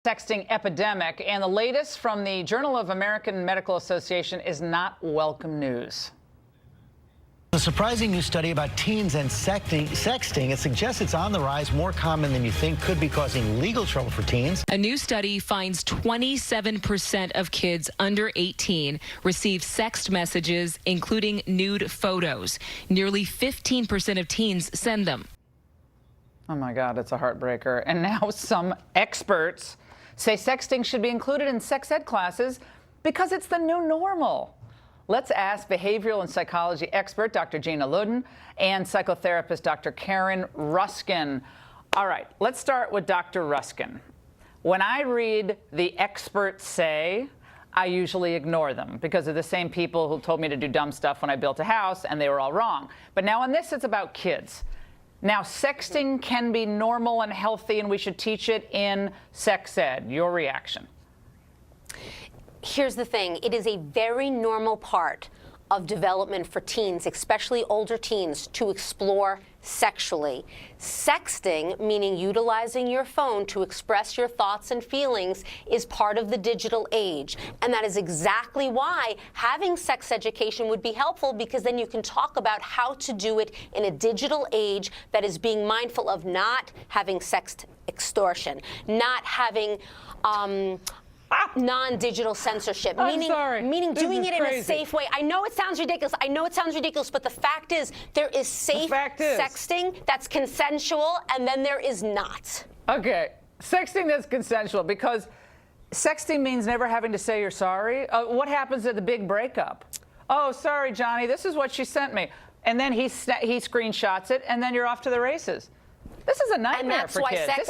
sexting epidemic, and the latest from the Journal of American Medical Association is not welcome news. A surprising new study about teens and sexting. It suggests it's on the rise, more common than you think, could be causing legal trouble for teens. A new study finds 27% of kids under 18 receive sext messages, including nude photos. Nearly 15% of teens send them. Oh my God, it's a heartbreaker. And now some experts say sexting should be included in sex ed classes because it's the new normal. Let's ask behavioral and psychology expert Dr. Gina and psychotherapist Dr. Karen Ruskin. All right, let's start with Dr. Ruskin. When I read the experts say, I usually ignore them because they're the same people who told me to do dumb stuff when I built a house, and they were all wrong. But now on this, it's about kids. Now, sexting can be normal and healthy, and we should teach it in sex ed. Your reaction? Here's the thing. It is a very normal part of development for teens, especially older teens, to explore sexually. Sexting, meaning utilizing your phone to express your thoughts and feelings, is part of the digital age. And that is exactly why having sex education would be helpful, because then you can talk about how to do it in a digital age that is being mindful of not having sex extortion, not having non-digital censorship, meaning doing it in a safe way. I know it sounds ridiculous. But the fact is, there is safe sexting that's consensual, and then there is not. Okay, sexting that's consensual, because sexting means never having to say you're sorry. What happens at the big breakup? Oh, sorry, Johnny, this is what she sent me. And then he screenshots it, and then you're off to the races. This is a nightmare for kids. This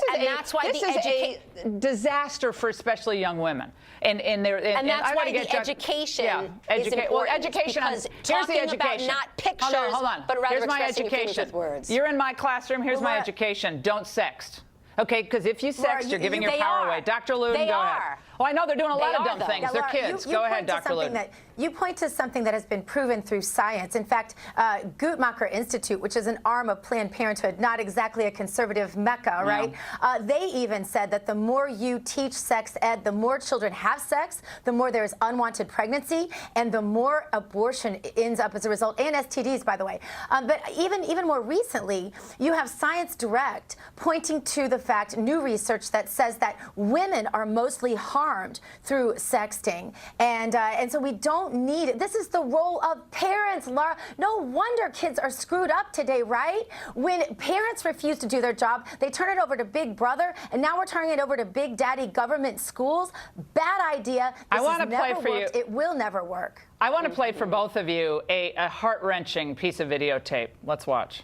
is a disaster for especially young women. And that's why the education is important. Well, education. Here's the education. About not pictures, hold on. but rather here's my expressing education. feelings with words. You're in my classroom. Here's my education. Don't sext. Okay, because if you sext, you're giving your power away. Dr. Luden, go ahead. Oh, I know they're doing a lot of dumb things. Yeah, They're Laura, kids. Go ahead, Dr. Luden. You point to something that has been proven through science. In fact, Guttmacher Institute, which is an arm of Planned Parenthood, not exactly a conservative mecca, right? They even said that the more you teach sex ed, the more children have sex, the more there is unwanted pregnancy, and the more abortion ends up as a result, and STDs, by the way. But even more recently, you have Science Direct pointing to the fact, new research that says that women are mostly harmed through sexting, and so we don't need it. This is the role of parents, Laura. No wonder kids are screwed up today, right? When parents refuse to do their job, they turn it over to Big Brother, and now we're turning it over to Big Daddy government schools. Bad idea. I want to play for you. It will never work. I want to play for both of you a heart-wrenching piece of videotape. Let's watch.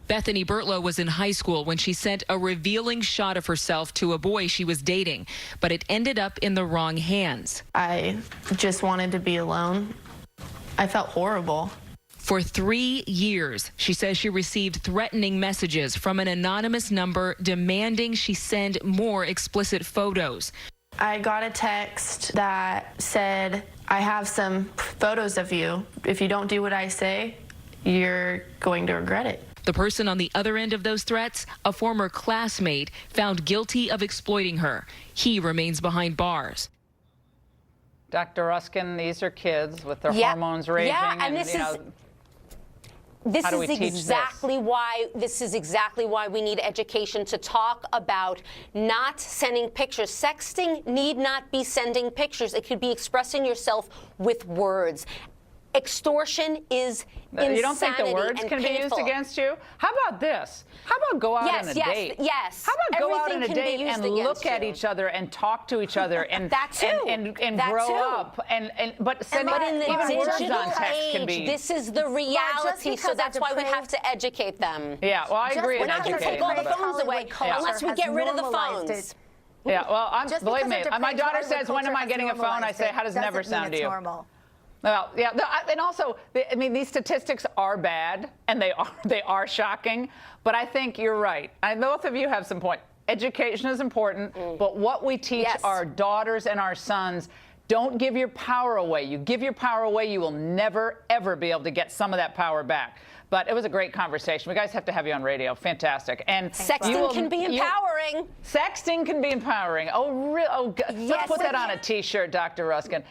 Bethany Bertlow was in high school when she sent a revealing shot of herself to a boy she was dating, but it ended up in the wrong hands. I just wanted to be alone. I felt horrible. For 3 years, she says she received threatening messages from an anonymous number demanding she send more explicit photos. I got a text that said, I have some photos of you. If you don't do what I say, you're going to regret it. The person on the other end of those threats, a former classmate, found guilty of exploiting her. He remains behind bars. Dr. Ruskin, these are kids with their hormones raging. Yeah, and this is exactly why we need education to talk about not sending pictures. Sexting need not be sending pictures. It could be expressing yourself with words. Extortion is insanity. You don't think the words can be used against you? How about this? How about go out on a date? Yes. How about go out on a date and look at each other and talk to each other and and grow up but sending even words on text can be. This is the reality, so that's why we have to educate them. Yeah, well, I agree. We're not going to take all the phones away unless we get rid of the phones. Yeah, well, believe me, my daughter says, when am I getting a phone? I say, how does it never sound to you? Well, yeah, and also, I mean, these statistics are bad, and they are shocking. But I think you're right. Both of you have some point. Education is important, but what we teach our daughters and our sons, don't give your power away. You give your power away, you will never, ever be able to get some of that power back. But it was a great conversation. We guys have to have you on radio. Fantastic. And Sexting can be empowering. Sexting can be empowering. Oh, let's put that on a T-shirt, Dr. Ruskin.